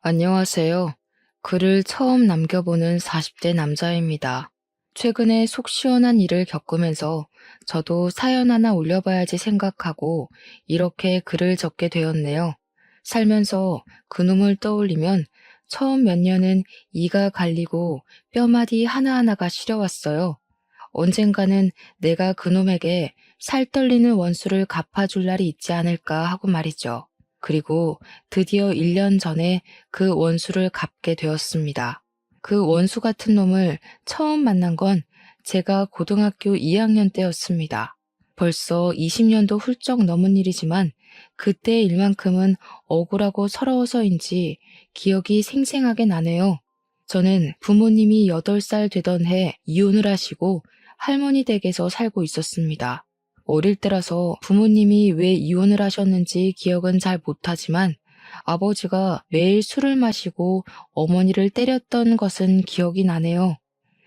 안녕하세요. 글을 처음 남겨보는 40대 남자입니다. 최근에 속 시원한 일을 겪으면서 저도 사연 하나 올려봐야지 생각하고 이렇게 글을 적게 되었네요. 살면서 그놈을 떠올리면 처음 몇 년은 이가 갈리고 뼈마디 하나하나가 시려왔어요. 언젠가는 내가 그놈에게 살떨리는 원수를 갚아줄 날이 있지 않을까 하고 말이죠. 그리고 드디어 1년 전에 그 원수를 갚게 되었습니다. 그 원수 같은 놈을 처음 만난 건 제가 고등학교 2학년 때였습니다. 벌써 20년도 훌쩍 넘은 일이지만 그때 일만큼은 억울하고 서러워서인지 기억이 생생하게 나네요. 저는 부모님이 8살 되던 해 이혼을 하시고 할머니 댁에서 살고 있었습니다. 어릴 때라서 부모님이 왜 이혼을 하셨는지 기억은 잘 못하지만 아버지가 매일 술을 마시고 어머니를 때렸던 것은 기억이 나네요.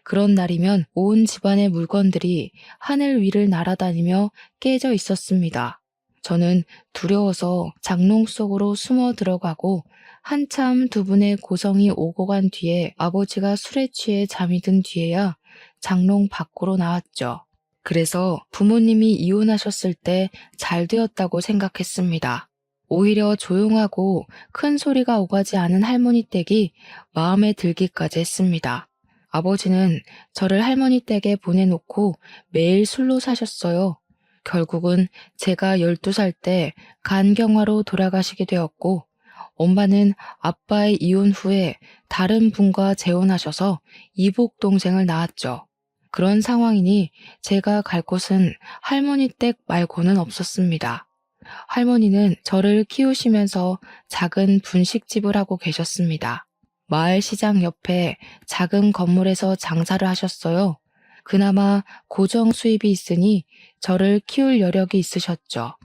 그런 날이면 온 집안의 물건들이 하늘 위를 날아다니며 깨져 있었습니다. 저는 두려워서 장롱 속으로 숨어 들어가고 한참 두 분의 고성이 오고 간 뒤에 아버지가 술에 취해 잠이 든 뒤에야 장롱 밖으로 나왔죠. 그래서 부모님이 이혼하셨을 때 잘 되었다고 생각했습니다. 오히려 조용하고 큰 소리가 오가지 않은 할머니 댁이 마음에 들기까지 했습니다. 아버지는 저를 할머니 댁에 보내놓고 매일 술로 사셨어요. 결국은 제가 12살 때 간경화로 돌아가시게 되었고, 엄마는 아빠의 이혼 후에 다른 분과 재혼하셔서 이복 동생을 낳았죠. 그런 상황이니 제가 갈 곳은 할머니 댁 말고는 없었습니다. 할머니는 저를 키우시면서 작은 분식집을 하고 계셨습니다. 마을 시장 옆에 작은 건물에서 장사를 하셨어요. 그나마 고정 수입이 있으니 저를 키울 여력이 있으셨죠.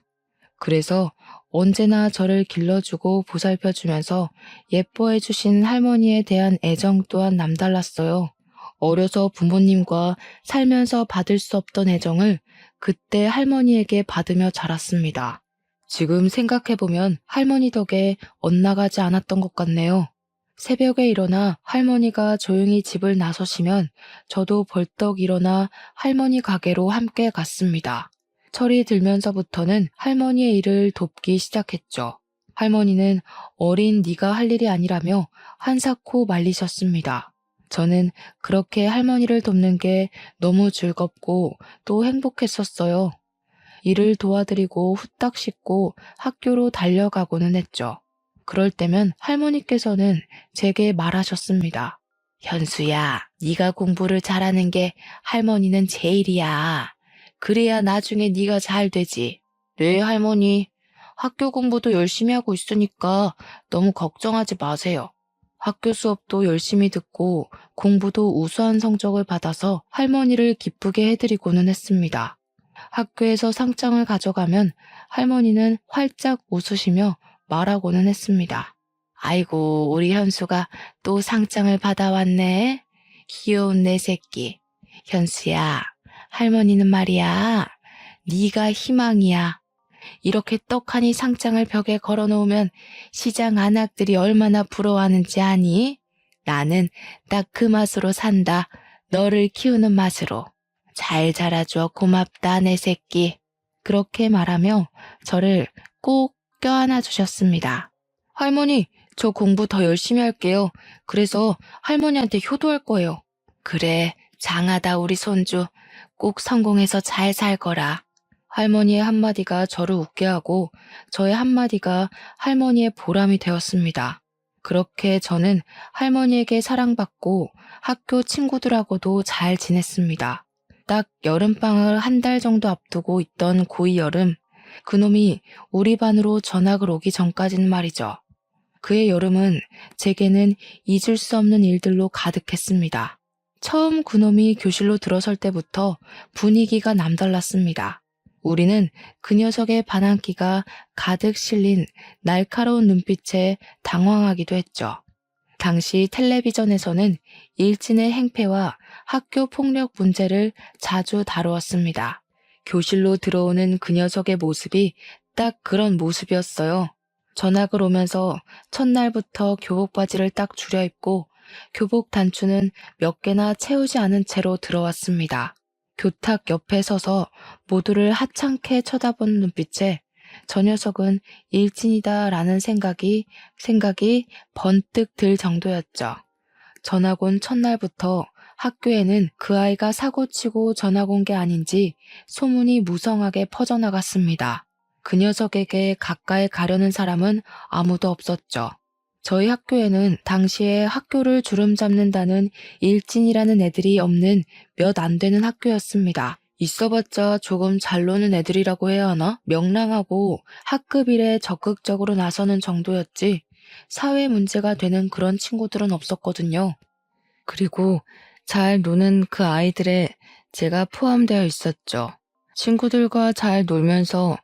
그래서 언제나 저를 길러주고 보살펴주면서 예뻐해 주신 할머니에 대한 애정 또한 남달랐어요. 어려서 부모님과 살면서 받을 수 없던 애정을 그때 할머니에게 받으며 자랐습니다. 지금 생각해보면 할머니 덕에 엇나가지 않았던 것 같네요. 새벽에 일어나 할머니가 조용히 집을 나서시면 저도 벌떡 일어나 할머니 가게로 함께 갔습니다. 철이 들면서부터는 할머니의 일을 돕기 시작했죠. 할머니는 어린 네가 할 일이 아니라며 한사코 말리셨습니다. 저는 그렇게 할머니를 돕는 게 너무 즐겁고 또 행복했었어요. 일을 도와드리고 후딱 씻고 학교로 달려가고는 했죠. 그럴 때면 할머니께서는 제게 말하셨습니다. 현수야, 네가 공부를 잘하는 게 할머니는 제일이야. 그래야 나중에 네가 잘 되지. 네, 할머니. 학교 공부도 열심히 하고 있으니까 너무 걱정하지 마세요. 학교 수업도 열심히 듣고 공부도 우수한 성적을 받아서 할머니를 기쁘게 해드리고는 했습니다. 학교에서 상장을 가져가면 할머니는 활짝 웃으시며 말하고는 했습니다. 아이고, 우리 현수가 또 상장을 받아왔네. 귀여운 내 새끼. 현수야, 할머니는 말이야. 네가 희망이야. 이렇게 떡하니 상장을 벽에 걸어놓으면 시장 안악들이 얼마나 부러워하는지 아니? 나는 딱 그 맛으로 산다. 너를 키우는 맛으로. 잘 자라줘 고맙다 내 새끼. 그렇게 말하며 저를 꼭 껴안아 주셨습니다. 할머니, 저 공부 더 열심히 할게요. 그래서 할머니한테 효도할 거예요. 그래, 장하다 우리 손주. 꼭 성공해서 잘 살 거라. 할머니의 한마디가 저를 웃게 하고 저의 한마디가 할머니의 보람이 되었습니다. 그렇게 저는 할머니에게 사랑받고 학교 친구들하고도 잘 지냈습니다. 딱 여름방학을 한 달 정도 앞두고 있던 고2 여름, 그놈이 우리 반으로 전학을 오기 전까지는 말이죠. 그의 여름은 제게는 잊을 수 없는 일들로 가득했습니다. 처음 그놈이 교실로 들어설 때부터 분위기가 남달랐습니다. 우리는 그 녀석의 반항기가 가득 실린 날카로운 눈빛에 당황하기도 했죠. 당시 텔레비전에서는 일진의 행패와 학교 폭력 문제를 자주 다루었습니다. 교실로 들어오는 그 녀석의 모습이 딱 그런 모습이었어요. 전학을 오면서 첫날부터 교복 바지를 딱 줄여 입고 교복 단추는 몇 개나 채우지 않은 채로 들어왔습니다. 교탁 옆에 서서 모두를 하찮게 쳐다보는 눈빛에 저 녀석은 일진이다라는 생각이 번뜩 들 정도였죠. 전학 온 첫날부터 학교에는 그 아이가 사고치고 전학 온 게 아닌지 소문이 무성하게 퍼져나갔습니다. 그 녀석에게 가까이 가려는 사람은 아무도 없었죠. 저희 학교에는 당시에 학교를 주름잡는다는 일진이라는 애들이 없는 몇 안 되는 학교였습니다. 있어봤자 조금 잘 노는 애들이라고 해야 하나? 명랑하고 학급 일에 적극적으로 나서는 정도였지 사회 문제가 되는 그런 친구들은 없었거든요. 그리고 잘 노는 그 아이들에 제가 포함되어 있었죠. 친구들과 잘 놀면서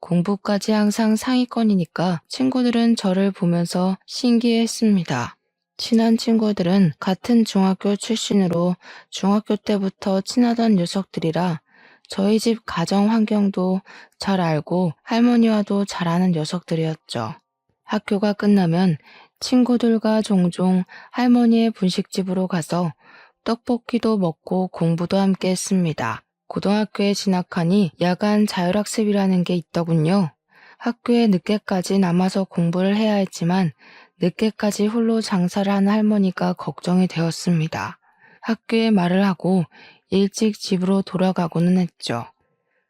공부까지 항상 상위권이니까 친구들은 저를 보면서 신기해했습니다. 친한 친구들은 같은 중학교 출신으로 중학교 때부터 친하던 녀석들이라 저희 집 가정 환경도 잘 알고 할머니와도 잘 아는 녀석들이었죠. 학교가 끝나면 친구들과 종종 할머니의 분식집으로 가서 떡볶이도 먹고 공부도 함께 했습니다. 고등학교에 진학하니 야간 자율학습이라는 게 있더군요. 학교에 늦게까지 남아서 공부를 해야 했지만 늦게까지 홀로 장사를 하는 할머니가 걱정이 되었습니다. 학교에 말을 하고 일찍 집으로 돌아가고는 했죠.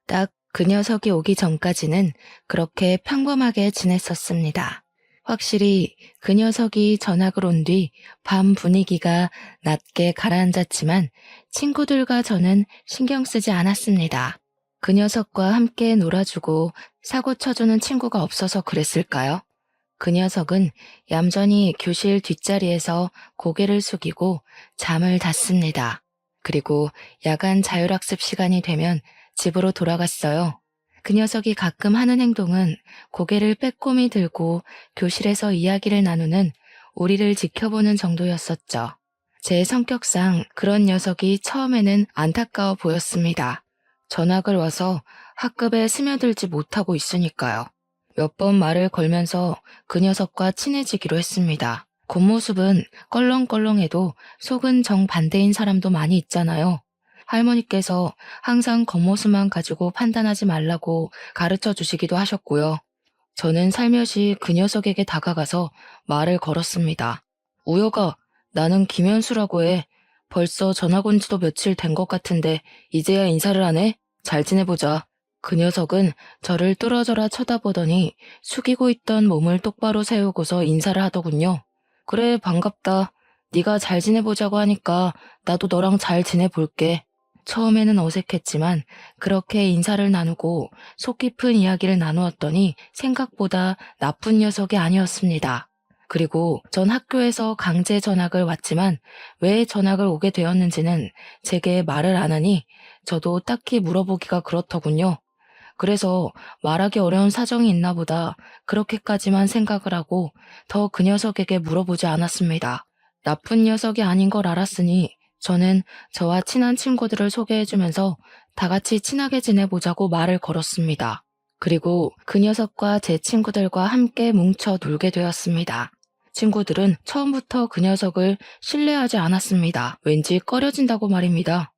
딱 그 녀석이 오기 전까지는 그렇게 평범하게 지냈었습니다. 확실히 그 녀석이 전학을 온 뒤 밤 분위기가 낮게 가라앉았지만 친구들과 저는 신경 쓰지 않았습니다. 그 녀석과 함께 놀아주고 사고 쳐주는 친구가 없어서 그랬을까요? 그 녀석은 얌전히 교실 뒷자리에서 고개를 숙이고 잠을 잤습니다. 그리고 야간 자율학습 시간이 되면 집으로 돌아갔어요. 그 녀석이 가끔 하는 행동은 고개를 빼꼼히 들고 교실에서 이야기를 나누는 우리를 지켜보는 정도였었죠. 제 성격상 그런 녀석이 처음에는 안타까워 보였습니다. 전학을 와서 학급에 스며들지 못하고 있으니까요. 몇 번 말을 걸면서 그 녀석과 친해지기로 했습니다. 겉모습은 껄렁껄렁해도 속은 정반대인 사람도 많이 있잖아요. 할머니께서 항상 겉모습만 가지고 판단하지 말라고 가르쳐 주시기도 하셨고요. 저는 살며시 그 녀석에게 다가가서 말을 걸었습니다. 우여가, 나는 김현수라고 해. 벌써 전학 온 지도 며칠 된 것 같은데 이제야 인사를 하네? 잘 지내보자. 그 녀석은 저를 뚫어져라 쳐다보더니 숙이고 있던 몸을 똑바로 세우고서 인사를 하더군요. 그래, 반갑다. 네가 잘 지내보자고 하니까 나도 너랑 잘 지내볼게. 처음에는 어색했지만 그렇게 인사를 나누고 속 깊은 이야기를 나누었더니 생각보다 나쁜 녀석이 아니었습니다. 그리고 전 학교에서 강제 전학을 왔지만 왜 전학을 오게 되었는지는 제게 말을 안 하니 저도 딱히 물어보기가 그렇더군요. 그래서 말하기 어려운 사정이 있나 보다 그렇게까지만 생각을 하고 더 그 녀석에게 물어보지 않았습니다. 나쁜 녀석이 아닌 걸 알았으니 저는 저와 친한 친구들을 소개해주면서 다 같이 친하게 지내보자고 말을 걸었습니다. 그리고 그 녀석과 제 친구들과 함께 뭉쳐 놀게 되었습니다. 친구들은 처음부터 그 녀석을 신뢰하지 않았습니다. 왠지 꺼려진다고 말입니다.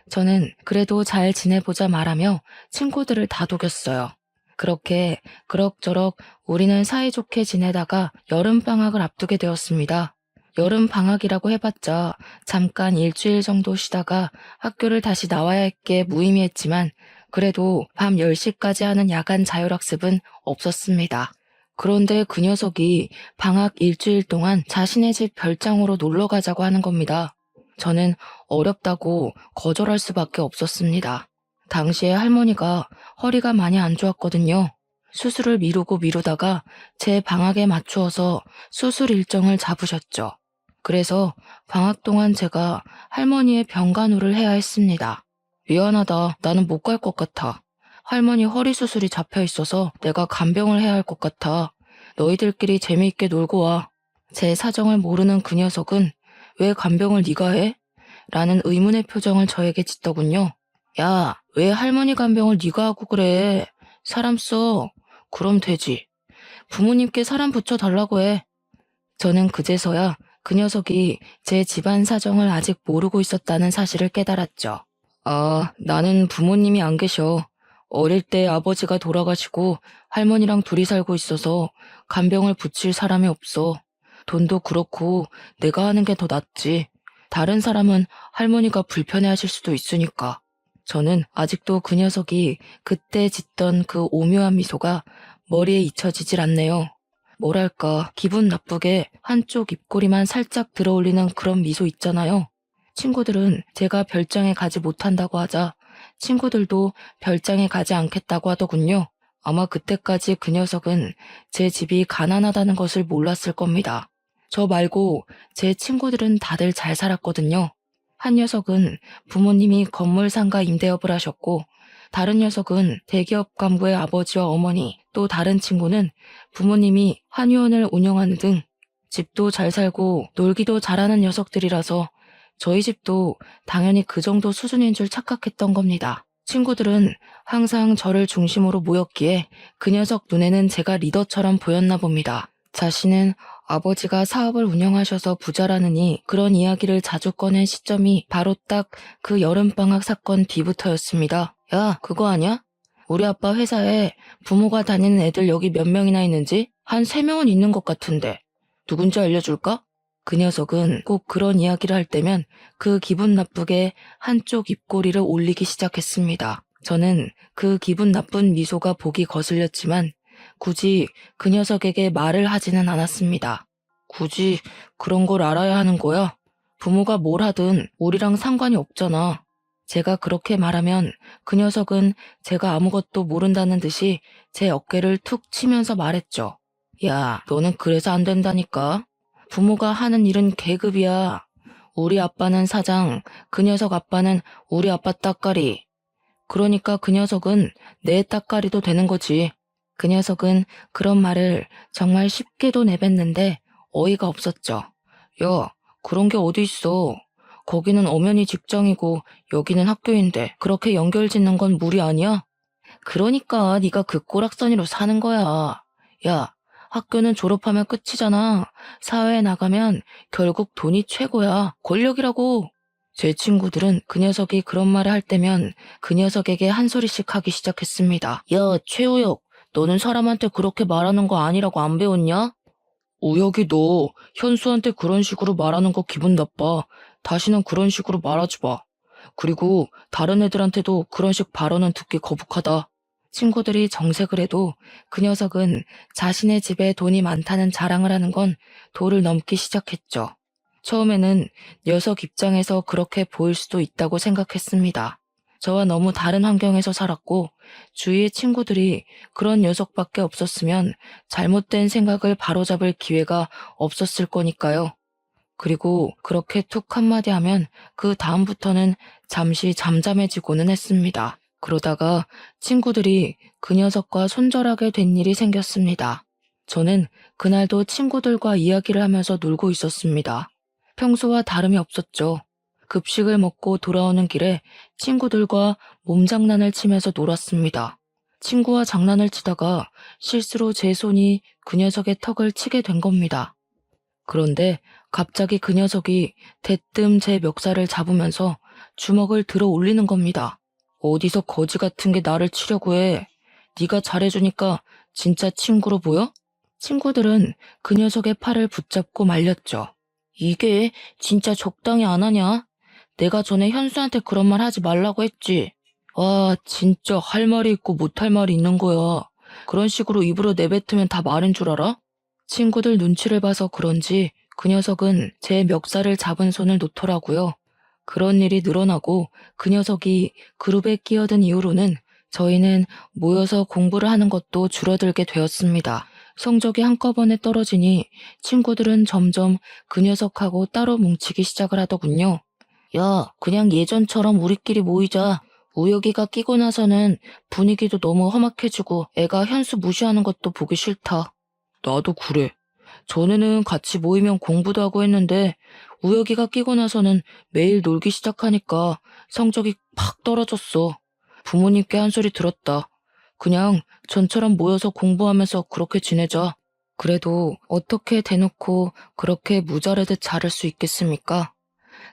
저는 그래도 잘 지내보자 말하며 친구들을 다독였어요. 그렇게 그럭저럭 우리는 사이좋게 지내다가 여름방학을 앞두게 되었습니다. 여름방학이라고 해봤자 잠깐 일주일 정도 쉬다가 학교를 다시 나와야 할 게 무의미했지만 그래도 밤 10시까지 하는 야간 자율학습은 없었습니다. 그런데 그 녀석이 방학 일주일 동안 자신의 집 별장으로 놀러 가자고 하는 겁니다. 저는 어렵다고 거절할 수밖에 없었습니다. 당시에 할머니가 허리가 많이 안 좋았거든요. 수술을 미루고 미루다가 제 방학에 맞추어서 수술 일정을 잡으셨죠. 그래서 방학 동안 제가 할머니의 병간호를 해야 했습니다. 미안하다. 나는 못 갈 것 같아. 할머니 허리 수술이 잡혀 있어서 내가 간병을 해야 할 것 같아. 너희들끼리 재미있게 놀고 와. 제 사정을 모르는 그 녀석은 왜 간병을 네가 해? 라는 의문의 표정을 저에게 짓더군요. 야, 왜 할머니 간병을 네가 하고 그래? 사람 써. 그럼 되지. 부모님께 사람 붙여달라고 해. 저는 그제서야 그 녀석이 제 집안 사정을 아직 모르고 있었다는 사실을 깨달았죠. 아, 나는 부모님이 안 계셔. 어릴 때 아버지가 돌아가시고 할머니랑 둘이 살고 있어서 간병을 붙일 사람이 없어. 돈도 그렇고 내가 하는 게 더 낫지. 다른 사람은 할머니가 불편해하실 수도 있으니까. 저는 아직도 그 녀석이 그때 짓던 그 오묘한 미소가 머리에 잊혀지질 않네요. 뭐랄까, 기분 나쁘게 한쪽 입꼬리만 살짝 들어올리는 그런 미소 있잖아요. 친구들은 제가 별장에 가지 못한다고 하자 친구들도 별장에 가지 않겠다고 하더군요. 아마 그때까지 그 녀석은 제 집이 가난하다는 것을 몰랐을 겁니다. 저 말고 제 친구들은 다들 잘 살았거든요. 한 녀석은 부모님이 건물 상가 임대업을 하셨고, 다른 녀석은 대기업 간부의 아버지와 어머니, 또 다른 친구는 부모님이 한의원을 운영하는 등 집도 잘 살고 놀기도 잘하는 녀석들이라서 저희 집도 당연히 그 정도 수준인 줄 착각했던 겁니다. 친구들은 항상 저를 중심으로 모였기에 그 녀석 눈에는 제가 리더처럼 보였나 봅니다. 자신은 아버지가 사업을 운영하셔서 부자라느니 그런 이야기를 자주 꺼낸 시점이 바로 딱 그 여름방학 사건 뒤부터였습니다. 야, 그거 아냐? 우리 아빠 회사에 부모가 다니는 애들 여기 몇 명이나 있는지? 한 3명은 있는 것 같은데. 누군지 알려줄까? 그 녀석은 꼭 그런 이야기를 할 때면 그 기분 나쁘게 한쪽 입꼬리를 올리기 시작했습니다. 저는 그 기분 나쁜 미소가 보기 거슬렸지만 굳이 그 녀석에게 말을 하지는 않았습니다. 굳이 그런 걸 알아야 하는 거야? 부모가 뭘 하든 우리랑 상관이 없잖아. 제가 그렇게 말하면 그 녀석은 제가 아무것도 모른다는 듯이 제 어깨를 툭 치면서 말했죠. 야, 너는 그래서 안 된다니까. 부모가 하는 일은 계급이야. 우리 아빠는 사장, 그 녀석 아빠는 우리 아빠 따까리. 그러니까 그 녀석은 내 따까리도 되는 거지. 그 녀석은 그런 말을 정말 쉽게도 내뱉는데 어이가 없었죠. 야, 그런 게 어디 있어. 거기는 엄연히 직장이고 여기는 학교인데 그렇게 연결짓는 건 무리 아니야? 그러니까 네가 그 꼬락서니로 사는 거야. 야, 학교는 졸업하면 끝이잖아. 사회에 나가면 결국 돈이 최고야. 권력이라고. 제 친구들은 그 녀석이 그런 말을 할 때면 그 녀석에게 한 소리씩 하기 시작했습니다. 야, 최우혁, 너는 사람한테 그렇게 말하는 거 아니라고 안 배웠냐? 우혁이 너 현수한테 그런 식으로 말하는 거 기분 나빠. 다시는 그런 식으로 말하지 마. 그리고 다른 애들한테도 그런 식 발언은 듣기 거북하다. 친구들이 정색을 해도 그 녀석은 자신의 집에 돈이 많다는 자랑을 하는 건 도를 넘기 시작했죠. 처음에는 녀석 입장에서 그렇게 보일 수도 있다고 생각했습니다. 저와 너무 다른 환경에서 살았고 주위의 친구들이 그런 녀석밖에 없었으면 잘못된 생각을 바로잡을 기회가 없었을 거니까요. 그리고 그렇게 툭 한마디 하면 그 다음부터는 잠시 잠잠해지고는 했습니다. 그러다가 친구들이 그 녀석과 손절하게 된 일이 생겼습니다. 저는 그날도 친구들과 이야기를 하면서 놀고 있었습니다. 평소와 다름이 없었죠. 급식을 먹고 돌아오는 길에 친구들과 몸장난을 치면서 놀았습니다. 친구와 장난을 치다가 실수로 제 손이 그 녀석의 턱을 치게 된 겁니다. 그런데 갑자기 그 녀석이 대뜸 제 멱살을 잡으면서 주먹을 들어 올리는 겁니다. 어디서 거지 같은 게 나를 치려고 해. 네가 잘해주니까 진짜 친구로 보여? 친구들은 그 녀석의 팔을 붙잡고 말렸죠. 이게 진짜 적당히 안 하냐? 내가 전에 현수한테 그런 말 하지 말라고 했지. 와, 진짜 할 말이 있고 못할 말이 있는 거야. 그런 식으로 입으로 내뱉으면 다 말인 줄 알아? 친구들 눈치를 봐서 그런지 그 녀석은 제 멱살을 잡은 손을 놓더라고요. 그런 일이 늘어나고 그 녀석이 그룹에 끼어든 이후로는 저희는 모여서 공부를 하는 것도 줄어들게 되었습니다. 성적이 한꺼번에 떨어지니 친구들은 점점 그 녀석하고 따로 뭉치기 시작을 하더군요. 야, 그냥 예전처럼 우리끼리 모이자. 우혁이가 끼고 나서는 분위기도 너무 험악해지고 애가 현수 무시하는 것도 보기 싫다. 나도 그래. 전에는 같이 모이면 공부도 하고 했는데 우혁이가 끼고 나서는 매일 놀기 시작하니까 성적이 팍 떨어졌어. 부모님께 한 소리 들었다. 그냥 전처럼 모여서 공부하면서 그렇게 지내자. 그래도 어떻게 대놓고 그렇게 무자르듯 자를 수 있겠습니까?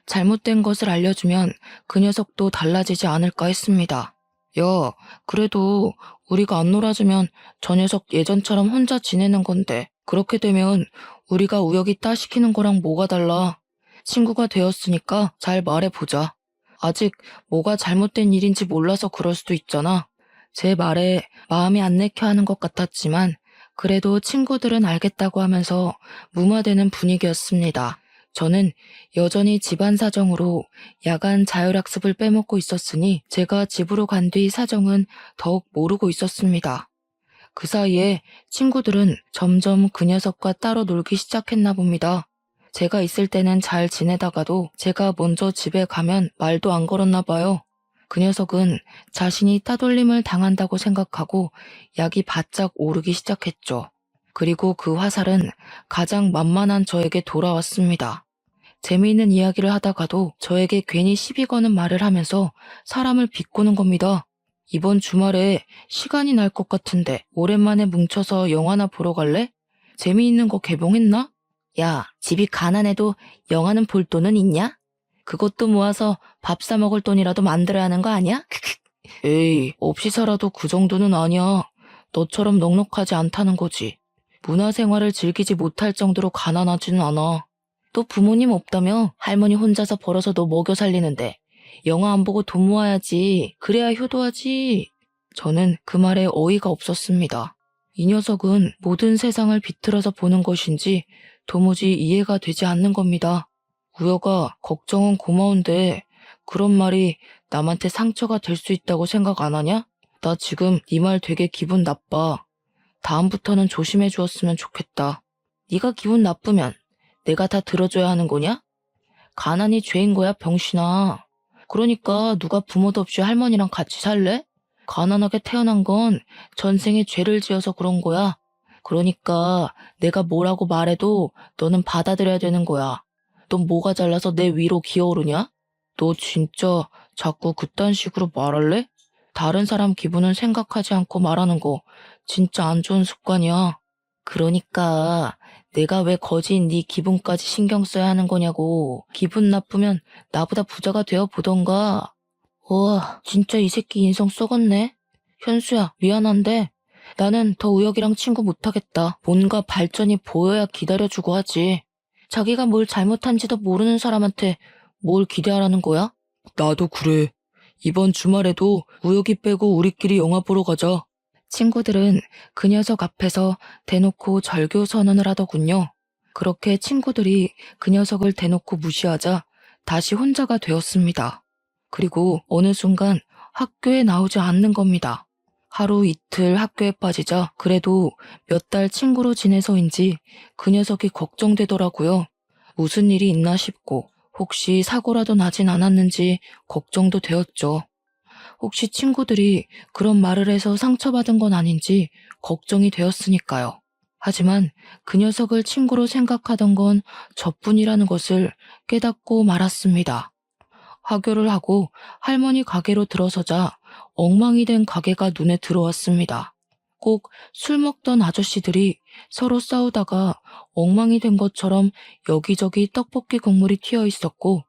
잘못된 것을 알려주면 그 녀석도 달라지지 않을까 했습니다. 야, 그래도 우리가 안 놀아주면 저 녀석 예전처럼 혼자 지내는 건데, 그렇게 되면 우리가 우혁이 따시키는 거랑 뭐가 달라? 친구가 되었으니까 잘 말해보자. 아직 뭐가 잘못된 일인지 몰라서 그럴 수도 있잖아. 제 말에 마음이 안 내켜 하는 것 같았지만, 그래도 친구들은 알겠다고 하면서 무마되는 분위기였습니다. 저는 여전히 집안 사정으로 야간 자율학습을 빼먹고 있었으니 제가 집으로 간 뒤 사정은 더욱 모르고 있었습니다. 그 사이에 친구들은 점점 그 녀석과 따로 놀기 시작했나 봅니다. 제가 있을 때는 잘 지내다가도 제가 먼저 집에 가면 말도 안 걸었나 봐요. 그 녀석은 자신이 따돌림을 당한다고 생각하고 약이 바짝 오르기 시작했죠. 그리고 그 화살은 가장 만만한 저에게 돌아왔습니다. 재미있는 이야기를 하다가도 저에게 괜히 시비 거는 말을 하면서 사람을 비꼬는 겁니다. 이번 주말에 시간이 날 것 같은데 오랜만에 뭉쳐서 영화나 보러 갈래? 재미있는 거 개봉했나? 야, 집이 가난해도 영화는 볼 돈은 있냐? 그것도 모아서 밥 사 먹을 돈이라도 만들어야 하는 거 아니야? 에이, 없이 살아도 그 정도는 아니야. 너처럼 넉넉하지 않다는 거지. 문화생활을 즐기지 못할 정도로 가난하지는 않아. 또 부모님 없다며 할머니 혼자서 벌어서 너 먹여 살리는데 영화 안 보고 돈 모아야지. 그래야 효도하지. 저는 그 말에 어이가 없었습니다. 이 녀석은 모든 세상을 비틀어서 보는 것인지 도무지 이해가 되지 않는 겁니다. 우여가 걱정은 고마운데 그런 말이 남한테 상처가 될 수 있다고 생각 안 하냐? 나 지금 네 말 되게 기분 나빠. 다음부터는 조심해 주었으면 좋겠다. 네가 기분 나쁘면 내가 다 들어줘야 하는 거냐? 가난이 죄인 거야, 병신아. 그러니까 누가 부모도 없이 할머니랑 같이 살래? 가난하게 태어난 건 전생에 죄를 지어서 그런 거야. 그러니까 내가 뭐라고 말해도 너는 받아들여야 되는 거야. 넌 뭐가 잘나서 내 위로 기어오르냐? 너 진짜 자꾸 그딴 식으로 말할래? 다른 사람 기분은 생각하지 않고 말하는 거 진짜 안 좋은 습관이야. 그러니까 내가 왜 거지인 네 기분까지 신경 써야 하는 거냐고. 기분 나쁘면 나보다 부자가 되어 보던가. 우와, 진짜 이 새끼 인성 썩었네. 현수야, 미안한데 나는 더 우혁이랑 친구 못하겠다. 뭔가 발전이 보여야 기다려주고 하지. 자기가 뭘 잘못한지도 모르는 사람한테 뭘 기대하라는 거야? 나도 그래. 이번 주말에도 우혁이 빼고 우리끼리 영화 보러 가자. 친구들은 그 녀석 앞에서 대놓고 절교 선언을 하더군요. 그렇게 친구들이 그 녀석을 대놓고 무시하자 다시 혼자가 되었습니다. 그리고 어느 순간 학교에 나오지 않는 겁니다. 하루 이틀 학교에 빠지자 그래도 몇 달 친구로 지내서인지 그 녀석이 걱정되더라고요. 무슨 일이 있나 싶고 혹시 사고라도 나진 않았는지 걱정도 되었죠. 혹시 친구들이 그런 말을 해서 상처받은 건 아닌지 걱정이 되었으니까요. 하지만 그 녀석을 친구로 생각하던 건 저뿐이라는 것을 깨닫고 말았습니다. 하교를 하고 할머니 가게로 들어서자 엉망이 된 가게가 눈에 들어왔습니다. 꼭 술 먹던 아저씨들이 서로 싸우다가 엉망이 된 것처럼 여기저기 떡볶이 국물이 튀어 있었고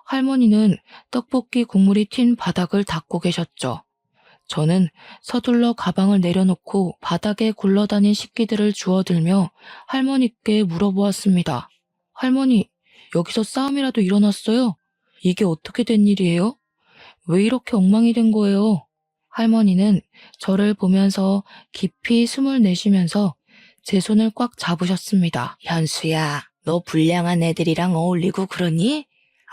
할머니는 떡볶이 국물이 튄 바닥을 닦고 계셨죠. 저는 서둘러 가방을 내려놓고 바닥에 굴러다닌 식기들을 주워들며 할머니께 물어보았습니다. 할머니, 여기서 싸움이라도 일어났어요? 이게 어떻게 된 일이에요? 왜 이렇게 엉망이 된 거예요? 할머니는 저를 보면서 깊이 숨을 내쉬면서 제 손을 꽉 잡으셨습니다. 현수야, 너 불량한 애들이랑 어울리고 그러니?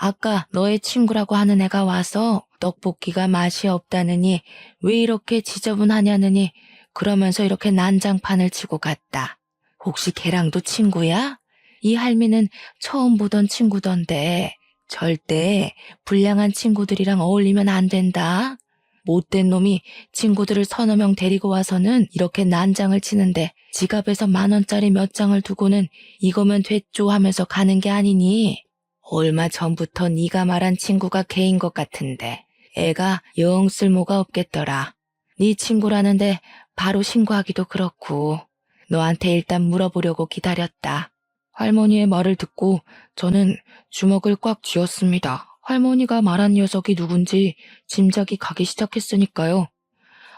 아까 너의 친구라고 하는 애가 와서 떡볶이가 맛이 없다느니 왜 이렇게 지저분하냐느니 그러면서 이렇게 난장판을 치고 갔다. 혹시 걔랑도 친구야? 이 할미는 처음 보던 친구던데 절대 불량한 친구들이랑 어울리면 안 된다. 못된 놈이 친구들을 서너 명 데리고 와서는 이렇게 난장을 치는데 지갑에서 10,000원짜리 몇 장을 두고는 이거면 됐죠 하면서 가는 게 아니니? 얼마 전부터 네가 말한 친구가 걔인 것 같은데 애가 영 쓸모가 없겠더라. 네 친구라는데 바로 신고하기도 그렇고 너한테 일단 물어보려고 기다렸다. 할머니의 말을 듣고 저는 주먹을 꽉 쥐었습니다. 할머니가 말한 녀석이 누군지 짐작이 가기 시작했으니까요.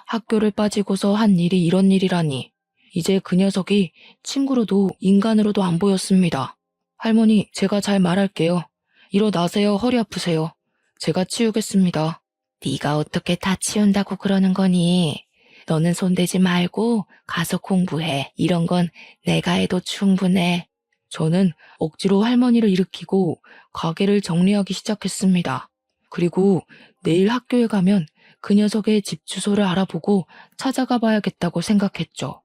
학교를 빠지고서 한 일이 이런 일이라니. 이제 그 녀석이 친구로도 인간으로도 안 보였습니다. 할머니, 제가 잘 말할게요. 일어나세요. 허리 아프세요. 제가 치우겠습니다. 네가 어떻게 다 치운다고 그러는 거니? 너는 손대지 말고 가서 공부해. 이런 건 내가 해도 충분해. 저는 억지로 할머니를 일으키고 가게를 정리하기 시작했습니다. 그리고 내일 학교에 가면 그 녀석의 집 주소를 알아보고 찾아가 봐야겠다고 생각했죠.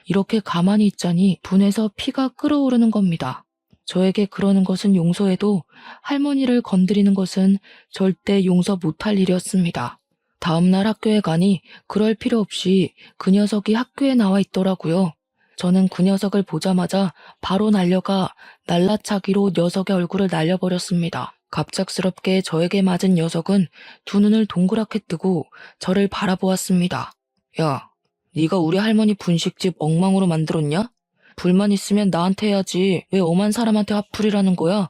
이렇게 가만히 있자니 분에서 피가 끓어오르는 겁니다. 저에게 그러는 것은 용서해도 할머니를 건드리는 것은 절대 용서 못할 일이었습니다. 다음날 학교에 가니 그럴 필요 없이 그 녀석이 학교에 나와 있더라고요. 저는 그 녀석을 보자마자 바로 날려가 날라차기로 녀석의 얼굴을 날려버렸습니다. 갑작스럽게 저에게 맞은 녀석은 두 눈을 동그랗게 뜨고 저를 바라보았습니다. 야, 네가 우리 할머니 분식집 엉망으로 만들었냐? 불만 있으면 나한테 해야지. 왜 엄한 사람한테 화풀이라는 거야?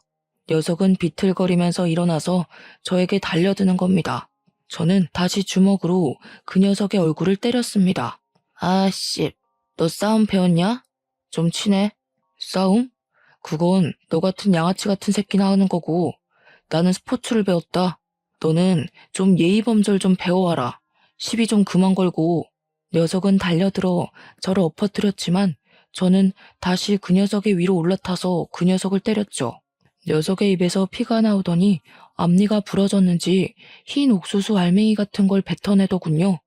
녀석은 비틀거리면서 일어나서 저에게 달려드는 겁니다. 저는 다시 주먹으로 그 녀석의 얼굴을 때렸습니다. 아씨, 너 싸움 배웠냐? 좀 치네. 싸움? 그건 너 같은 양아치 같은 새끼나 하는 거고 나는 스포츠를 배웠다. 너는 좀 예의범절 좀 배워와라. 시비 좀 그만 걸고. 녀석은 달려들어 저를 엎어뜨렸지만 저는 다시 그 녀석의 위로 올라타서 그 녀석을 때렸죠. 녀석의 입에서 피가 나오더니 앞니가 부러졌는지 흰 옥수수 알맹이 같은 걸 뱉어내더군요.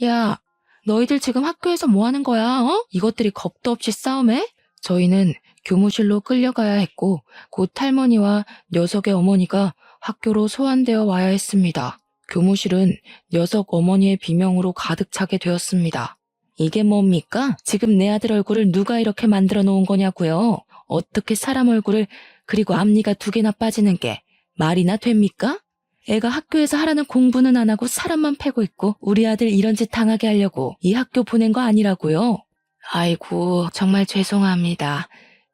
야, 너희들 지금 학교에서 뭐 하는 거야, 어? 이것들이 겁도 없이 싸움해? 저희는 교무실로 끌려가야 했고 곧 할머니와 녀석의 어머니가 학교로 소환되어 와야 했습니다. 교무실은 녀석 어머니의 비명으로 가득 차게 되었습니다. 이게 뭡니까? 지금 내 아들 얼굴을 누가 이렇게 만들어 놓은 거냐고요? 어떻게 사람 얼굴을 그리고 앞니가 2개나 빠지는 게 말이나 됩니까? 애가 학교에서 하라는 공부는 안 하고 사람만 패고 있고 우리 아들 이런 짓 당하게 하려고 이 학교 보낸 거 아니라고요? 아이고, 정말 죄송합니다.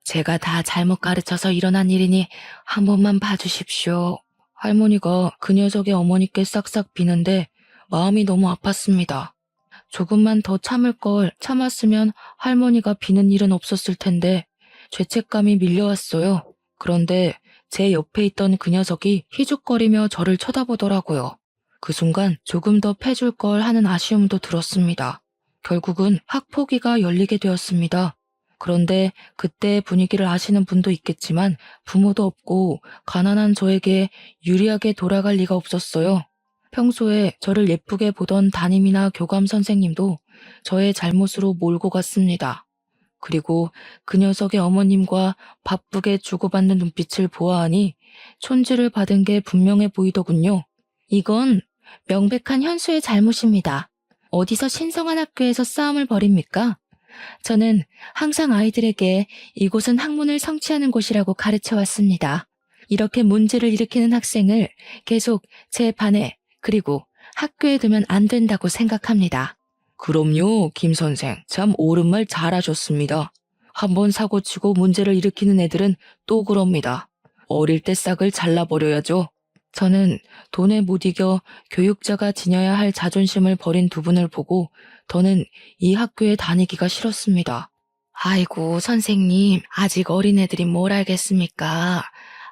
제가 다 잘못 가르쳐서 일어난 일이니 한 번만 봐주십시오. 할머니가 그 녀석의 어머니께 싹싹 비는데 마음이 너무 아팠습니다. 조금만 더 참을 걸 참았으면 할머니가 비는 일은 없었을 텐데 죄책감이 밀려왔어요. 그런데 제 옆에 있던 그 녀석이 희죽거리며 저를 쳐다보더라고요. 그 순간 조금 더 패줄 걸 하는 아쉬움도 들었습니다. 결국은 학폭위가 열리게 되었습니다. 그런데 그때 분위기를 아시는 분도 있겠지만 부모도 없고 가난한 저에게 유리하게 돌아갈 리가 없었어요. 평소에 저를 예쁘게 보던 담임이나 교감 선생님도 저의 잘못으로 몰고 갔습니다. 그리고 그 녀석의 어머님과 바쁘게 주고받는 눈빛을 보아하니 촌지를 받은 게 분명해 보이더군요. 이건 명백한 현수의 잘못입니다. 어디서 신성한 학교에서 싸움을 벌입니까? 저는 항상 아이들에게 이곳은 학문을 성취하는 곳이라고 가르쳐 왔습니다. 이렇게 문제를 일으키는 학생을 계속 제 반에 그리고 학교에 두면 안 된다고 생각합니다. 그럼요, 김 선생. 참 옳은 말 잘하셨습니다. 한번 사고치고 문제를 일으키는 애들은 또 그럽니다. 어릴 때 싹을 잘라버려야죠. 저는 돈에 못 이겨 교육자가 지녀야 할 자존심을 버린 두 분을 보고 더는 이 학교에 다니기가 싫었습니다. 아이고, 선생님, 아직 어린애들이 뭘 알겠습니까?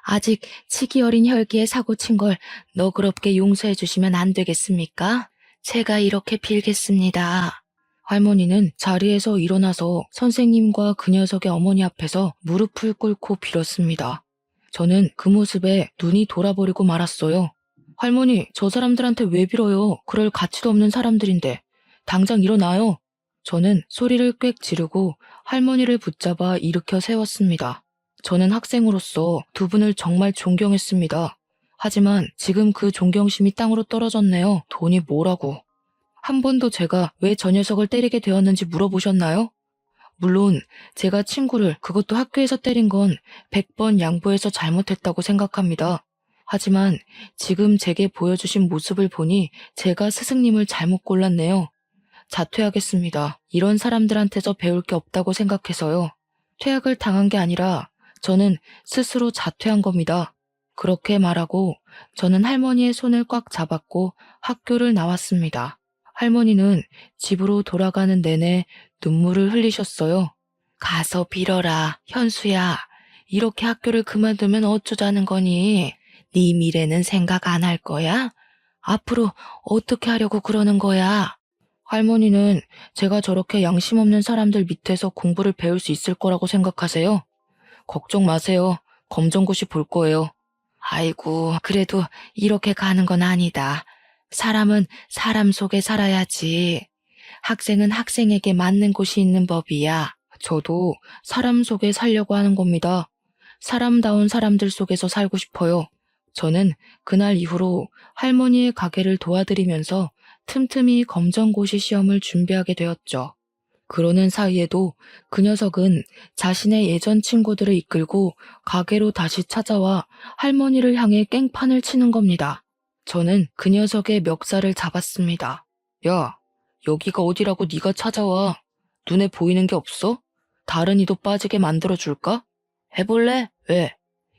아직 치기 어린 혈기에 사고친 걸 너그럽게 용서해 주시면 안 되겠습니까? 제가 이렇게 빌겠습니다. 할머니는 자리에서 일어나서 선생님과 그 녀석의 어머니 앞에서 무릎을 꿇고 빌었습니다. 저는 그 모습에 눈이 돌아버리고 말았어요. 할머니, 저 사람들한테 왜 빌어요? 그럴 가치도 없는 사람들인데. 당장 일어나요. 저는 소리를 꽥 지르고 할머니를 붙잡아 일으켜 세웠습니다. 저는 학생으로서 두 분을 정말 존경했습니다. 하지만 지금 그 존경심이 땅으로 떨어졌네요. 돈이 뭐라고. 한 번도 제가 왜 저 녀석을 때리게 되었는지 물어보셨나요? 물론 제가 친구를 그것도 학교에서 때린 건 100번 양보해서 잘못했다고 생각합니다. 하지만 지금 제게 보여주신 모습을 보니 제가 스승님을 잘못 골랐네요. 자퇴하겠습니다. 이런 사람들한테서 배울 게 없다고 생각해서요. 퇴학을 당한 게 아니라 저는 스스로 자퇴한 겁니다. 그렇게 말하고 저는 할머니의 손을 꽉 잡았고 학교를 나왔습니다. 할머니는 집으로 돌아가는 내내 눈물을 흘리셨어요. 가서 빌어라, 현수야. 이렇게 학교를 그만두면 어쩌자는 거니? 네 미래는 생각 안 할 거야? 앞으로 어떻게 하려고 그러는 거야? 할머니는 제가 저렇게 양심 없는 사람들 밑에서 공부를 배울 수 있을 거라고 생각하세요? 걱정 마세요. 검정고시 볼 거예요. 아이고, 그래도 이렇게 가는 건 아니다. 사람은 사람 속에 살아야지. 학생은 학생에게 맞는 곳이 있는 법이야. 저도 사람 속에 살려고 하는 겁니다. 사람다운 사람들 속에서 살고 싶어요. 저는 그날 이후로 할머니의 가게를 도와드리면서 틈틈이 검정고시 시험을 준비하게 되었죠. 그러는 사이에도 그 녀석은 자신의 예전 친구들을 이끌고 가게로 다시 찾아와 할머니를 향해 깽판을 치는 겁니다. 저는 그 녀석의 멱살을 잡았습니다. 야, 여기가 어디라고 네가 찾아와? 눈에 보이는 게 없어? 다른 이도 빠지게 만들어줄까? 해볼래? 왜?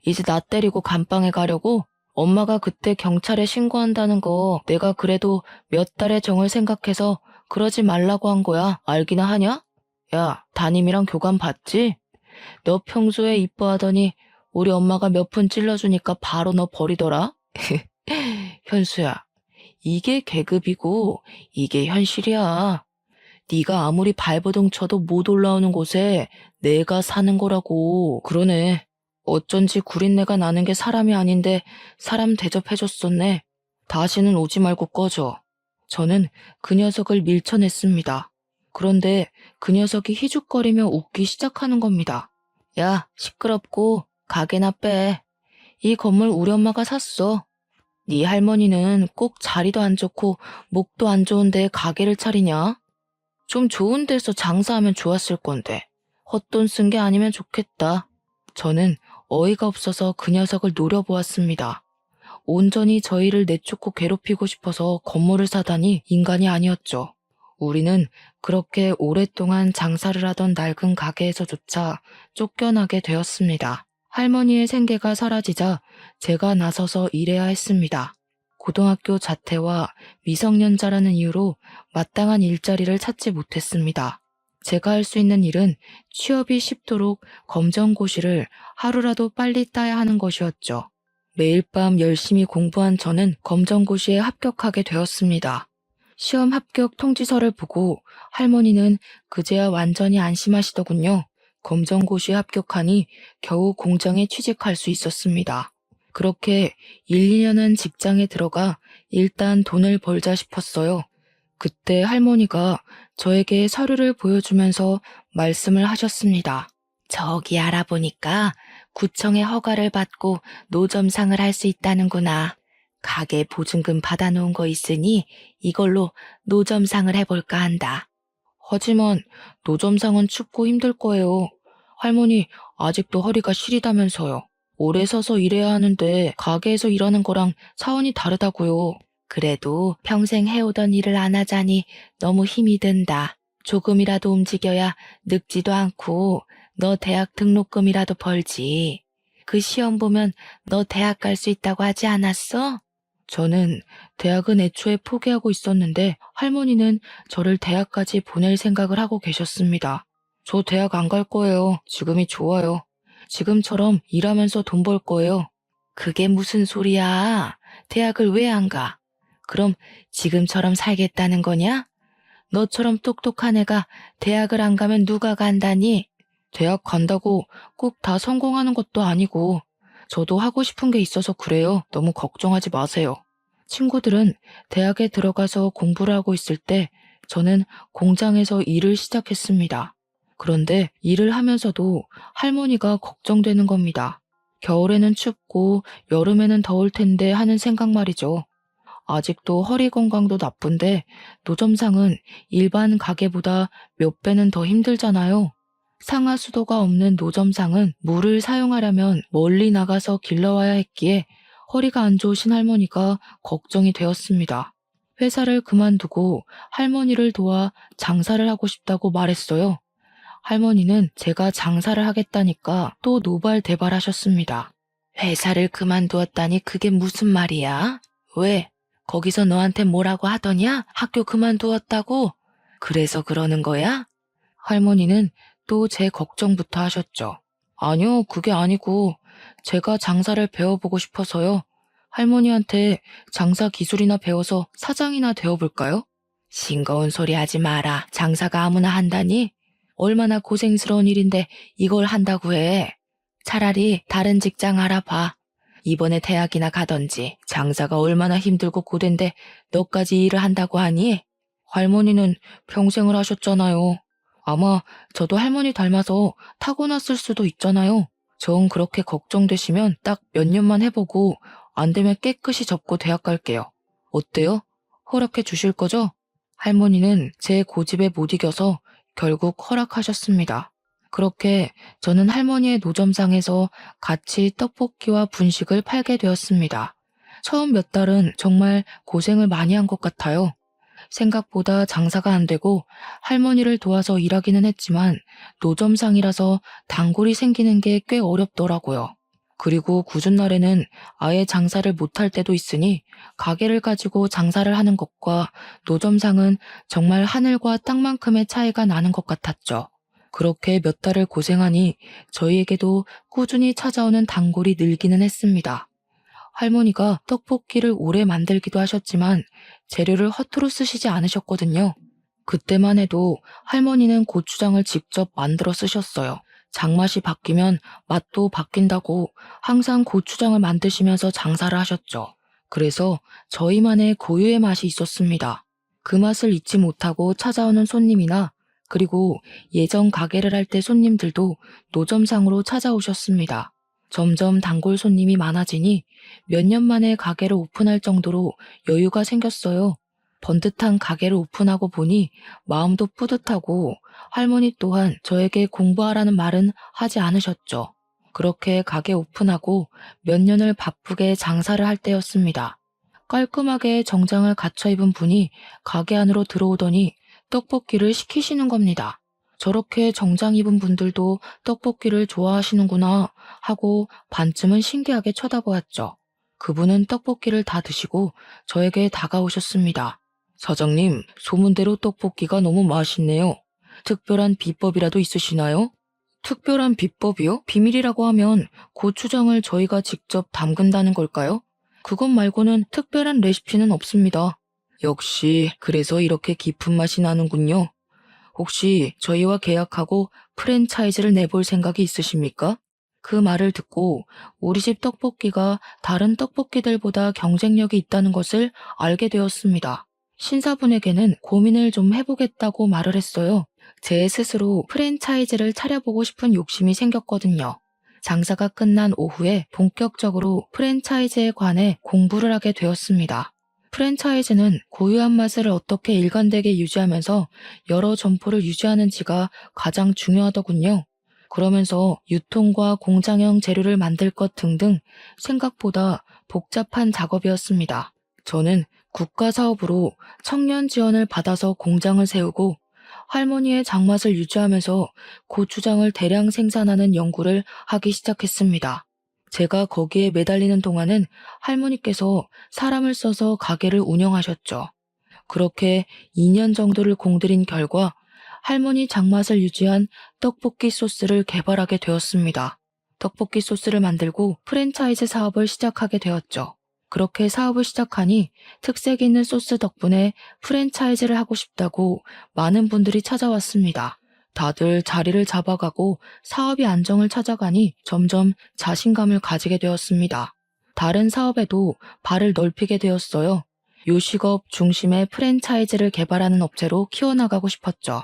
이제 나 때리고 감방에 가려고? 엄마가 그때 경찰에 신고한다는 거 내가 그래도 몇 달의 정을 생각해서 그러지 말라고 한 거야. 알기나 하냐? 야, 담임이랑 교감 봤지? 너 평소에 이뻐하더니 우리 엄마가 몇 푼 찔러주니까 바로 너 버리더라? 현수야, 이게 계급이고 이게 현실이야. 네가 아무리 발버둥 쳐도 못 올라오는 곳에 내가 사는 거라고. 그러네. 어쩐지 구린내가 나는 게 사람이 아닌데 사람 대접해줬었네. 다시는 오지 말고 꺼져. 저는 그 녀석을 밀쳐냈습니다. 그런데 그 녀석이 희죽거리며 웃기 시작하는 겁니다. 야, 시끄럽고 가게나 빼. 이 건물 우리 엄마가 샀어. 네 할머니는 꼭 자리도 안 좋고 목도 안 좋은데 가게를 차리냐? 좀 좋은 데서 장사하면 좋았을 건데 헛돈 쓴 게 아니면 좋겠다. 저는 어이가 없어서 그 녀석을 노려보았습니다. 온전히 저희를 내쫓고 괴롭히고 싶어서 건물을 사다니 인간이 아니었죠. 우리는 그렇게 오랫동안 장사를 하던 낡은 가게에서조차 쫓겨나게 되었습니다. 할머니의 생계가 사라지자 제가 나서서 일해야 했습니다. 고등학교 자퇴와 미성년자라는 이유로 마땅한 일자리를 찾지 못했습니다. 제가 할 수 있는 일은 취업이 쉽도록 검정고시를 하루라도 빨리 따야 하는 것이었죠. 매일 밤 열심히 공부한 저는 검정고시에 합격하게 되었습니다. 시험 합격 통지서를 보고 할머니는 그제야 완전히 안심하시더군요. 검정고시에 합격하니 겨우 공장에 취직할 수 있었습니다. 그렇게 1, 2년은 직장에 들어가 일단 돈을 벌자 싶었어요. 그때 할머니가 저에게 서류를 보여주면서 말씀을 하셨습니다. 저기 알아보니까 구청의 허가를 받고 노점상을 할 수 있다는구나. 가게 보증금 받아놓은 거 있으니 이걸로 노점상을 해볼까 한다. 하지만 노점상은 춥고 힘들 거예요. 할머니 아직도 허리가 시리다면서요. 오래 서서 일해야 하는데 가게에서 일하는 거랑 차원이 다르다고요. 그래도 평생 해오던 일을 안 하자니 너무 힘이 든다. 조금이라도 움직여야 늙지도 않고 너 대학 등록금이라도 벌지. 그 시험 보면 너 대학 갈 수 있다고 하지 않았어? 저는 대학은 애초에 포기하고 있었는데 할머니는 저를 대학까지 보낼 생각을 하고 계셨습니다. 저 대학 안 갈 거예요. 지금이 좋아요. 지금처럼 일하면서 돈 벌 거예요. 그게 무슨 소리야? 대학을 왜 안 가? 그럼 지금처럼 살겠다는 거냐? 너처럼 똑똑한 애가 대학을 안 가면 누가 간다니? 대학 간다고 꼭 다 성공하는 것도 아니고 저도 하고 싶은 게 있어서 그래요. 너무 걱정하지 마세요. 친구들은 대학에 들어가서 공부를 하고 있을 때 저는 공장에서 일을 시작했습니다. 그런데 일을 하면서도 할머니가 걱정되는 겁니다. 겨울에는 춥고 여름에는 더울 텐데 하는 생각 말이죠. 아직도 허리 건강도 나쁜데 노점상은 일반 가게보다 몇 배는 더 힘들잖아요. 상하수도가 없는 노점상은 물을 사용하려면 멀리 나가서 길러와야 했기에 허리가 안 좋으신 할머니가 걱정이 되었습니다. 회사를 그만두고 할머니를 도와 장사를 하고 싶다고 말했어요. 할머니는 제가 장사를 하겠다니까 또 노발대발하셨습니다. 회사를 그만두었다니 그게 무슨 말이야? 왜? 거기서 너한테 뭐라고 하더냐? 학교 그만두었다고? 그래서 그러는 거야? 할머니는 또 제 걱정부터 하셨죠. 아니요, 그게 아니고 제가 장사를 배워보고 싶어서요. 할머니한테 장사 기술이나 배워서 사장이나 되어볼까요? 싱거운 소리 하지 마라. 장사가 아무나 한다니? 얼마나 고생스러운 일인데 이걸 한다고 해. 차라리 다른 직장 알아봐. 이번에 대학이나 가던지. 장사가 얼마나 힘들고 고된데 너까지 일을 한다고 하니? 할머니는 평생을 하셨잖아요. 아마 저도 할머니 닮아서 타고났을 수도 있잖아요. 정 그렇게 걱정되시면 딱 몇 년만 해보고 안 되면 깨끗이 접고 대학 갈게요. 어때요? 허락해 주실 거죠? 할머니는 제 고집에 못 이겨서 결국 허락하셨습니다. 그렇게 저는 할머니의 노점상에서 같이 떡볶이와 분식을 팔게 되었습니다. 처음 몇 달은 정말 고생을 많이 한 것 같아요. 생각보다 장사가 안 되고 할머니를 도와서 일하기는 했지만 노점상이라서 단골이 생기는 게 꽤 어렵더라고요. 그리고 굳은 날에는 아예 장사를 못할 때도 있으니 가게를 가지고 장사를 하는 것과 노점상은 정말 하늘과 땅만큼의 차이가 나는 것 같았죠. 그렇게 몇 달을 고생하니 저희에게도 꾸준히 찾아오는 단골이 늘기는 했습니다. 할머니가 떡볶이를 오래 만들기도 하셨지만 재료를 허투루 쓰시지 않으셨거든요. 그때만 해도 할머니는 고추장을 직접 만들어 쓰셨어요. 장맛이 바뀌면 맛도 바뀐다고 항상 고추장을 만드시면서 장사를 하셨죠. 그래서 저희만의 고유의 맛이 있었습니다. 그 맛을 잊지 못하고 찾아오는 손님이나 그리고 예전 가게를 할 때 손님들도 노점상으로 찾아오셨습니다. 점점 단골 손님이 많아지니 몇 년 만에 가게를 오픈할 정도로 여유가 생겼어요. 번듯한 가게를 오픈하고 보니 마음도 뿌듯하고 할머니 또한 저에게 공부하라는 말은 하지 않으셨죠. 그렇게 가게 오픈하고 몇 년을 바쁘게 장사를 할 때였습니다. 깔끔하게 정장을 갖춰 입은 분이 가게 안으로 들어오더니 떡볶이를 시키시는 겁니다. 저렇게 정장 입은 분들도 떡볶이를 좋아하시는구나 하고 반쯤은 신기하게 쳐다보았죠. 그분은 떡볶이를 다 드시고 저에게 다가오셨습니다. 사장님, 소문대로 떡볶이가 너무 맛있네요. 특별한 비법이라도 있으시나요? 특별한 비법이요? 비밀이라고 하면 고추장을 저희가 직접 담근다는 걸까요? 그것 말고는 특별한 레시피는 없습니다. 역시 그래서 이렇게 깊은 맛이 나는군요. 혹시 저희와 계약하고 프랜차이즈를 내볼 생각이 있으십니까? 그 말을 듣고 우리 집 떡볶이가 다른 떡볶이들보다 경쟁력이 있다는 것을 알게 되었습니다. 신사분에게는 고민을 좀 해보겠다고 말을 했어요. 제 스스로 프랜차이즈를 차려보고 싶은 욕심이 생겼거든요. 장사가 끝난 오후에 본격적으로 프랜차이즈에 관해 공부를 하게 되었습니다. 프랜차이즈는 고유한 맛을 어떻게 일관되게 유지하면서 여러 점포를 유지하는지가 가장 중요하더군요. 그러면서 유통과 공장형 재료를 만들 것 등등 생각보다 복잡한 작업이었습니다. 저는 국가 사업으로 청년 지원을 받아서 공장을 세우고 할머니의 장맛을 유지하면서 고추장을 대량 생산하는 연구를 하기 시작했습니다. 제가 거기에 매달리는 동안은 할머니께서 사람을 써서 가게를 운영하셨죠. 그렇게 2년 정도를 공들인 결과 할머니 장맛을 유지한 떡볶이 소스를 개발하게 되었습니다. 떡볶이 소스를 만들고 프랜차이즈 사업을 시작하게 되었죠. 그렇게 사업을 시작하니 특색 있는 소스 덕분에 프랜차이즈를 하고 싶다고 많은 분들이 찾아왔습니다. 다들 자리를 잡아가고 사업이 안정을 찾아가니 점점 자신감을 가지게 되었습니다. 다른 사업에도 발을 넓히게 되었어요. 요식업 중심의 프랜차이즈를 개발하는 업체로 키워나가고 싶었죠.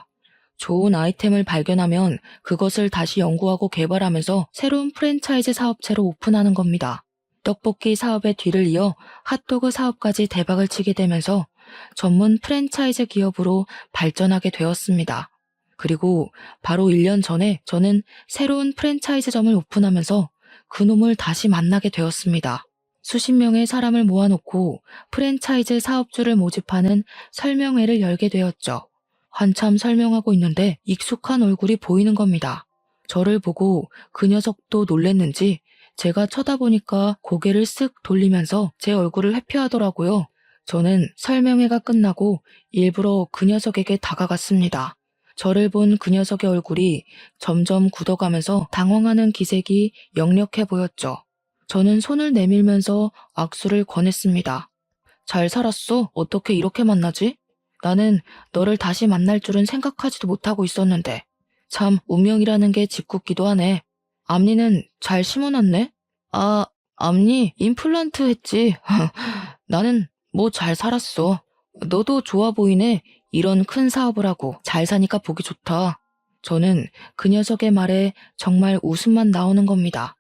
좋은 아이템을 발견하면 그것을 다시 연구하고 개발하면서 새로운 프랜차이즈 사업체로 오픈하는 겁니다. 떡볶이 사업의 뒤를 이어 핫도그 사업까지 대박을 치게 되면서 전문 프랜차이즈 기업으로 발전하게 되었습니다. 그리고 바로 1년 전에 저는 새로운 프랜차이즈점을 오픈하면서 그놈을 다시 만나게 되었습니다. 수십 명의 사람을 모아놓고 프랜차이즈 사업주를 모집하는 설명회를 열게 되었죠. 한참 설명하고 있는데 익숙한 얼굴이 보이는 겁니다. 저를 보고 그 녀석도 놀랬는지 제가 쳐다보니까 고개를 쓱 돌리면서 제 얼굴을 회피하더라고요. 저는 설명회가 끝나고 일부러 그 녀석에게 다가갔습니다. 저를 본 그 녀석의 얼굴이 점점 굳어가면서 당황하는 기색이 역력해 보였죠. 저는 손을 내밀면서 악수를 권했습니다. 잘 살았어? 어떻게 이렇게 만나지? 나는 너를 다시 만날 줄은 생각하지도 못하고 있었는데. 참, 운명이라는 게 짓궂기도 하네. 앞니는 잘 심어놨네? 아, 앞니 임플란트 했지. 나는 뭐 잘 살았어. 너도 좋아 보이네. 이런 큰 사업을 하고 잘 사니까 보기 좋다. 저는 그 녀석의 말에 정말 웃음만 나오는 겁니다.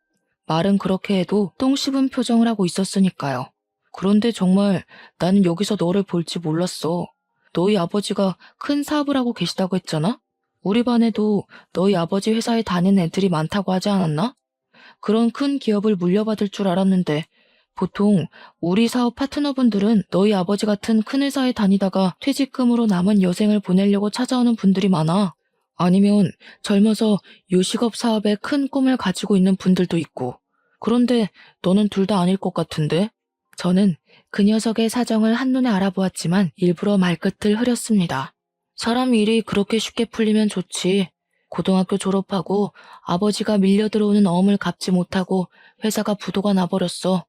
말은 그렇게 해도 똥 씹은 표정을 하고 있었으니까요. 그런데 정말 나는 여기서 너를 볼지 몰랐어. 너희 아버지가 큰 사업을 하고 계시다고 했잖아? 우리 반에도 너희 아버지 회사에 다니는 애들이 많다고 하지 않았나? 그런 큰 기업을 물려받을 줄 알았는데 보통 우리 사업 파트너분들은 너희 아버지 같은 큰 회사에 다니다가 퇴직금으로 남은 여생을 보내려고 찾아오는 분들이 많아. 아니면 젊어서 요식업 사업에 큰 꿈을 가지고 있는 분들도 있고. 그런데 너는 둘 다 아닐 것 같은데? 저는 그 녀석의 사정을 한눈에 알아보았지만 일부러 말끝을 흐렸습니다. 사람 일이 그렇게 쉽게 풀리면 좋지. 고등학교 졸업하고 아버지가 밀려 들어오는 어음을 갚지 못하고 회사가 부도가 나버렸어.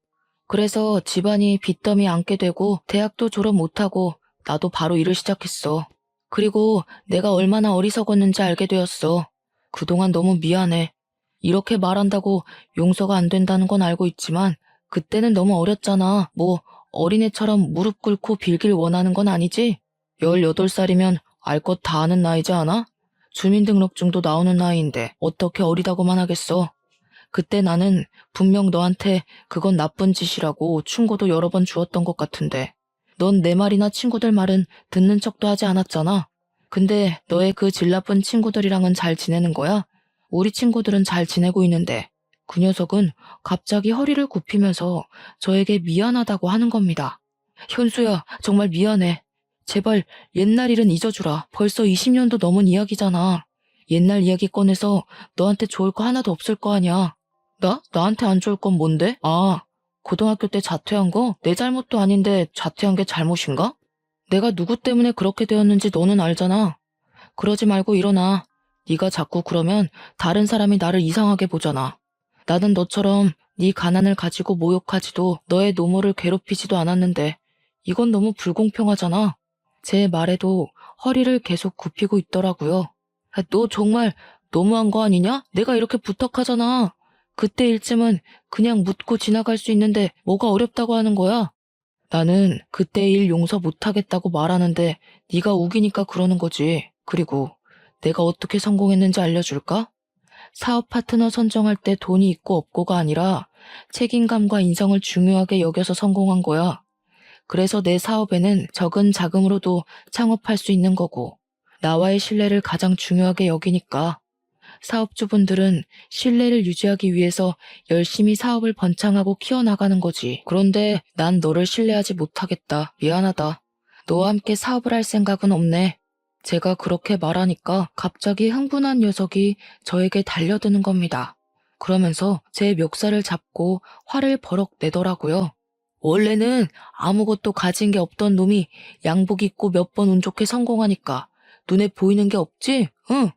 그래서 집안이 빚더미 안게 되고 대학도 졸업 못하고 나도 바로 일을 시작했어. 그리고 내가 얼마나 어리석었는지 알게 되었어. 그동안 너무 미안해. 이렇게 말한다고 용서가 안 된다는 건 알고 있지만 그때는 너무 어렸잖아. 뭐 어린애처럼 무릎 꿇고 빌길 원하는 건 아니지? 18살이면 알 것 다 아는 나이지 않아? 주민등록증도 나오는 나이인데 어떻게 어리다고만 하겠어. 그때 나는 분명 너한테 그건 나쁜 짓이라고 충고도 여러 번 주었던 것 같은데 넌 내 말이나 친구들 말은 듣는 척도 하지 않았잖아. 근데 너의 그 질 나쁜 친구들이랑은 잘 지내는 거야? 우리 친구들은 잘 지내고 있는데 그 녀석은 갑자기 허리를 굽히면서 저에게 미안하다고 하는 겁니다. 현수야, 정말 미안해. 제발 옛날 일은 잊어주라. 벌써 20년도 넘은 이야기잖아. 옛날 이야기 꺼내서 너한테 좋을 거 하나도 없을 거 아니야. 나한테 안 좋을 건 뭔데? 아, 고등학교 때 자퇴한 거? 내 잘못도 아닌데 자퇴한 게 잘못인가? 내가 누구 때문에 그렇게 되었는지 너는 알잖아. 그러지 말고 일어나. 네가 자꾸 그러면 다른 사람이 나를 이상하게 보잖아. 나는 너처럼 네 가난을 가지고 모욕하지도 너의 노모를 괴롭히지도 않았는데 이건 너무 불공평하잖아. 제 말에도 허리를 계속 굽히고 있더라고요. 너 정말 너무한 거 아니냐? 내가 이렇게 부탁하잖아. 그때 일쯤은 그냥 묻고 지나갈 수 있는데 뭐가 어렵다고 하는 거야? 나는 그때 일 용서 못하겠다고 말하는데 네가 우기니까 그러는 거지. 그리고 내가 어떻게 성공했는지 알려줄까? 사업 파트너 선정할 때 돈이 있고 없고가 아니라 책임감과 인성을 중요하게 여겨서 성공한 거야. 그래서 내 사업에는 적은 자금으로도 창업할 수 있는 거고 나와의 신뢰를 가장 중요하게 여기니까 사업주분들은 신뢰를 유지하기 위해서 열심히 사업을 번창하고 키워나가는 거지. 그런데 난 너를 신뢰하지 못하겠다. 미안하다. 너와 함께 사업을 할 생각은 없네. 제가 그렇게 말하니까 갑자기 흥분한 녀석이 저에게 달려드는 겁니다. 그러면서 제 멱살을 잡고 화를 버럭 내더라고요. 원래는 아무것도 가진 게 없던 놈이 양복 입고 몇 번 운 좋게 성공하니까 눈에 보이는 게 없지? 응.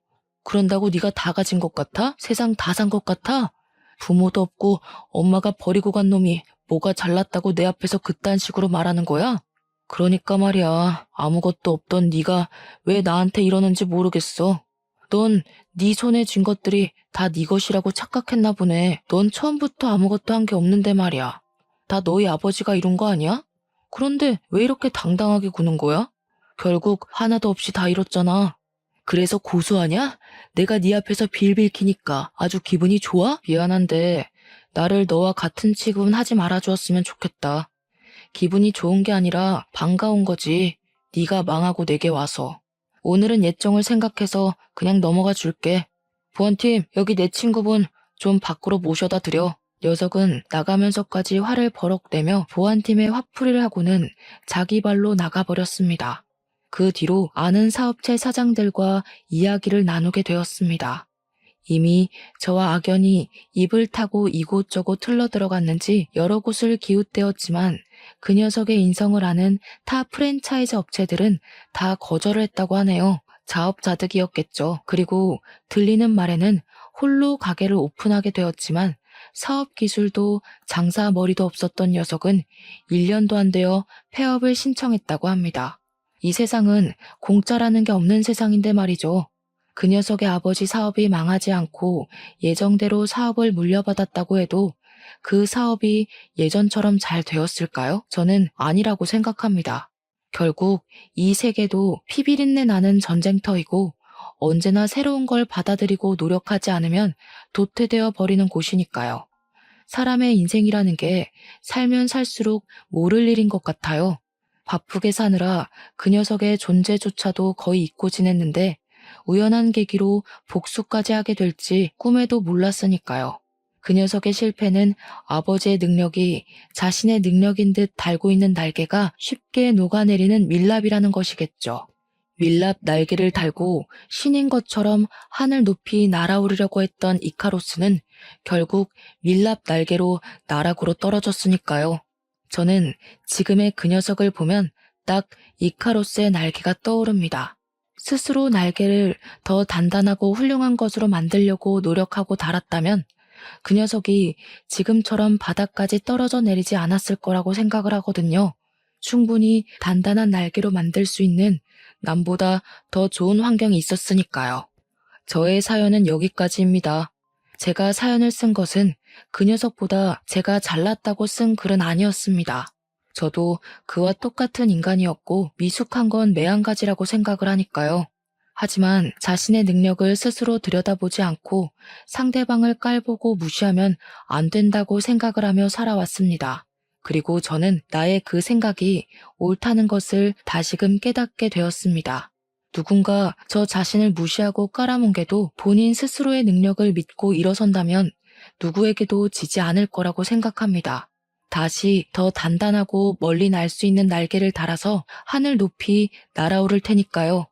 그런다고 네가 다 가진 것 같아? 세상 다 산 것 같아? 부모도 없고 엄마가 버리고 간 놈이 뭐가 잘났다고 내 앞에서 그딴 식으로 말하는 거야? 그러니까 말이야. 아무것도 없던 네가 왜 나한테 이러는지 모르겠어. 넌 네 손에 쥔 것들이 다 네 것이라고 착각했나 보네. 넌 처음부터 아무것도 한 게 없는데 말이야. 다 너희 아버지가 이룬 거 아니야? 그런데 왜 이렇게 당당하게 구는 거야? 결국 하나도 없이 다 잃었잖아. 그래서 고소하냐? 내가 네 앞에서 빌빌 키니까 아주 기분이 좋아? 미안한데 나를 너와 같은 취급은 하지 말아주었으면 좋겠다. 기분이 좋은 게 아니라 반가운 거지. 네가 망하고 내게 와서. 오늘은 예정을 생각해서 그냥 넘어가 줄게. 보안팀, 여기 내 친구분 좀 밖으로 모셔다 드려. 녀석은 나가면서까지 화를 버럭대며 보안팀에 화풀이를 하고는 자기 발로 나가버렸습니다. 그 뒤로 아는 사업체 사장들과 이야기를 나누게 되었습니다. 이미 저와 악연이 입을 타고 이곳저곳 흘러들어갔는지 여러 곳을 기웃대었지만 그 녀석의 인성을 아는 타 프랜차이즈 업체들은 다 거절을 했다고 하네요. 자업자득이었겠죠. 그리고 들리는 말에는 홀로 가게를 오픈하게 되었지만 사업 기술도 장사 머리도 없었던 녀석은 1년도 안 되어 폐업을 신청했다고 합니다. 이 세상은 공짜라는 게 없는 세상인데 말이죠. 그 녀석의 아버지 사업이 망하지 않고 예정대로 사업을 물려받았다고 해도 그 사업이 예전처럼 잘 되었을까요? 저는 아니라고 생각합니다. 결국 이 세계도 피비린내 나는 전쟁터이고 언제나 새로운 걸 받아들이고 노력하지 않으면 도태되어 버리는 곳이니까요. 사람의 인생이라는 게 살면 살수록 모를 일인 것 같아요. 바쁘게 사느라 그 녀석의 존재조차도 거의 잊고 지냈는데 우연한 계기로 복수까지 하게 될지 꿈에도 몰랐으니까요. 그 녀석의 실패는 아버지의 능력이 자신의 능력인 듯 달고 있는 날개가 쉽게 녹아내리는 밀랍이라는 것이겠죠. 밀랍 날개를 달고 신인 것처럼 하늘 높이 날아오르려고 했던 이카로스는 결국 밀랍 날개로 나락으로 떨어졌으니까요. 저는 지금의 그 녀석을 보면 딱 이카로스의 날개가 떠오릅니다. 스스로 날개를 더 단단하고 훌륭한 것으로 만들려고 노력하고 달았다면 그 녀석이 지금처럼 바닥까지 떨어져 내리지 않았을 거라고 생각을 하거든요. 충분히 단단한 날개로 만들 수 있는 남보다 더 좋은 환경이 있었으니까요. 저의 사연은 여기까지입니다. 제가 사연을 쓴 것은 그 녀석보다 제가 잘났다고 쓴 글은 아니었습니다. 저도 그와 똑같은 인간이었고 미숙한 건 매한가지라고 생각을 하니까요. 하지만 자신의 능력을 스스로 들여다보지 않고 상대방을 깔보고 무시하면 안 된다고 생각을 하며 살아왔습니다. 그리고 저는 나의 그 생각이 옳다는 것을 다시금 깨닫게 되었습니다. 누군가 저 자신을 무시하고 깔아뭉개도 본인 스스로의 능력을 믿고 일어선다면 누구에게도 지지 않을 거라고 생각합니다. 다시 더 단단하고 멀리 날 수 있는 날개를 달아서 하늘 높이 날아오를 테니까요.